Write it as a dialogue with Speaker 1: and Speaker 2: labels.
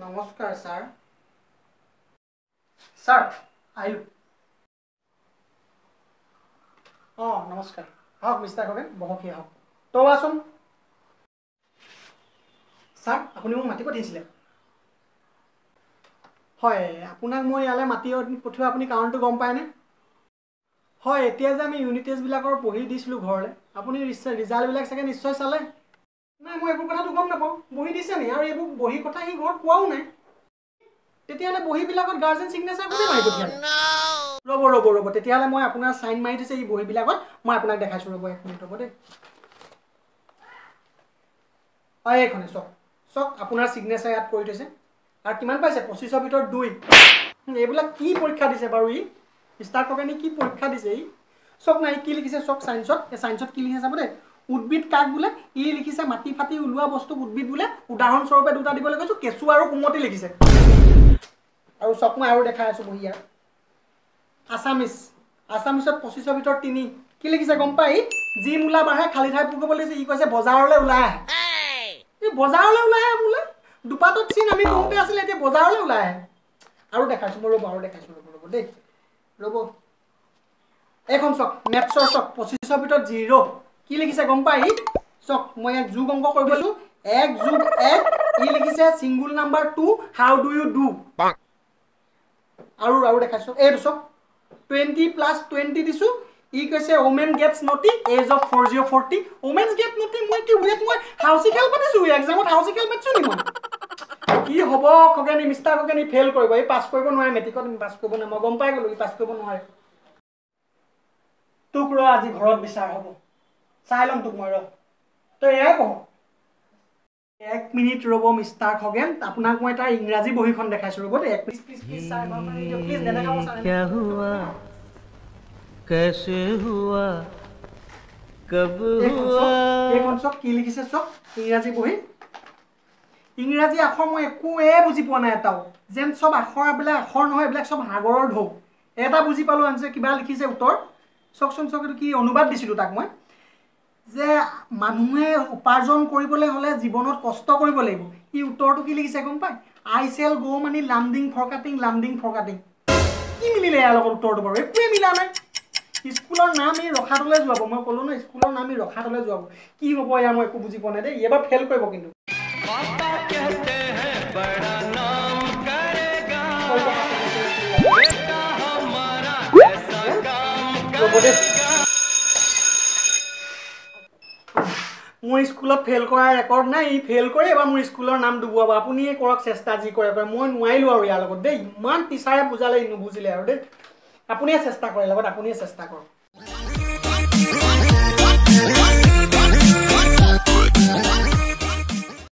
Speaker 1: নমস্কাৰ sir sir আহিলো নমস্কাৰ হওক মিষ্টাৰ খগেন বহকি হওক তো আছোন স্যাৰ আপুনি মোক মাতি পঠিয়াইছিলে হয় আপোনাক মই ইয়ালে মাতি পঠিওৱা আপুনি কাৰণটো গম পায়নে হয় এতিয়া যে আমি ইউনিট টেষ্ট বিলাকৰ পঢ়ি দিছিলো ঘৰলে আপুনি ৰিজাল্ট বিলাক চাগে নিশ্চয় চালে নাই মই এইবোৰ কথাটো গম নাপাওঁ বহি দিছে নি আৰু এইবোৰ বহি কথা সি ঘৰত কোৱাও নাই তেতিয়াহ'লে বহিবিলাকত গাৰ্জেন সিগনেচাৰ কোনে মাৰি পঠিয়ালে ৰ'ব তেতিয়াহ'লে মই আপোনাৰ সাইন মাৰি দিছে এই বহিবিলাকত মই আপোনাক দেখাইছো ৰ'ব এক মিনিট ৰ'ব দেই এইখনে চক আপোনাৰ সিগনেচাৰ ইয়াত কৰি থৈছে আৰু কিমান পাইছে 25ৰ ভিতৰত 2 এইবিলাক কি পৰীক্ষা দিছে বাৰু ই মিষ্টাৰ খগেনে কি পৰীক্ষা দিছে ই চক নাই কি লিখিছে চক সায়েন্সত এই সায়েন্সত কি লিখিছে চাব দেই উদ্ভিদ কাক বোলে ই লিখিছে মাটি ফাটি ওলোৱা বস্তু উদ্ভিদ বোলে উদাহৰণ স্বৰূপে দুটা দিবলৈ কৈছো কেঁচু আৰু কুমতি লিখিছে আৰু চক মই আৰু দেখাই আছো বহি ইয়াৰ আসামিছত 25ৰ ভিতৰত 3 কি লিখিছে গম পাই যি মূলা বাঢ়ে খালি ঠাই পুৰ কৰিব লাগিছে ই কৈছে বজাৰলৈ ওলাই আহে এই বজাৰলৈ ওলাই আহে বোলে দুপাতত চিন আমি বহতে আছিল এতিয়া বজাৰলৈ ওলাই আহে আৰু দেখাইছো মই ৰ'ব দেই ৰ'ব এখন চক মেথছৰ চক 25ৰ ভিতৰত 0 কি লিখিছে গম পাই চক মই এক যোগ অংক কৰিব লৈছো 1 যোগ 1 ই লিখিছে single number 2 how do you do আৰু দেখাইছো এইটো চক 20 plus 20 দিছো ই কৈছে ওমেন গেটস নটি এজ অফ 4040 ওমেনস গেট নটি মই কি ওয়েট মই হাউসি খেল পাতিছো এক্সামত হাউসি খেল পাতিছো নি মই কি হ'ব খগেনি মিষ্টাৰ খগেনি ফেল কৰিব এই পাস কৰিব নোৱাৰে মেট্ৰিকত পাস কৰিব নোৱাৰে মই গম পাই গলো ই পাস কৰিব নোৱাৰে তোক ৰ আজি ঘৰত বিচাৰ হ'ব চাই লম তোক মই ৰ তই এয়া কহ 1 মিনিট ৰ'ব মিষ্টাৰ খগেন আপোনাক মই তাৰ ইংৰাজী বহিখন দেখাইছো ৰ'ব দেই প্লিজ চাই প্লিজ নেদেখাব চাই
Speaker 2: क्या हुआ कैसे हुआ कब हुआ
Speaker 1: এইখন চক কি লিখিছে চক ইংৰাজী বহি ইংৰাজী আখৰ মই একোৱে বুজি পোৱা নাই এটাও যেন সব আখৰ বলে আখৰ নহয় এইবিলাক সব সাগৰৰ ঢৌ এটা বুজি পালো আনছে কিবা লিখিছে উত্তৰ চকচোন চক কি অনুবাদ দিছিলো তাক মই যে মানুহে উপাৰ্জন কৰিবলৈ হলে জীৱনত কষ্ট কৰিব লাগিব ই উত্তৰটো কি লিখিছে গম পাই আই সেল গো মানি লামডিং ফৰকাটিং কি মিলিলে ইয়াৰ লগত উত্তৰটো বাৰু একোৱে মিলা নাই স্কুলৰ নাম ই ৰখাতলৈ যোৱাব মই ক'লো ন স্কুলৰ নাম ই ৰখাতলৈ যোৱাব কি হ'ব ইয়াৰ মই একো বুজি পোৱা নাই দেই এবাৰ ফেল কৰিব কিন্তু
Speaker 2: पापा कहते हैं बड़ा नाम करेगा बेटा हमारा ऐसा काम करेगा
Speaker 1: মোৰ স্কুলত ফেল কৰাৰ ৰেকৰ্ড নাই ই ফেল কৰে এবাৰ মোৰ স্কুলৰ নাম ডুবুৱাব আপুনি কৰক চেষ্টা যি কৰে মই নোৱাৰিলো আৰু ইয়াৰ লগত দেই ইমান টিচাৰে বুজালে নুবুজিলে আৰু দেই আপুনিয়ে চেষ্টা কৰে লগত আপুনিয়ে চেষ্টা কৰক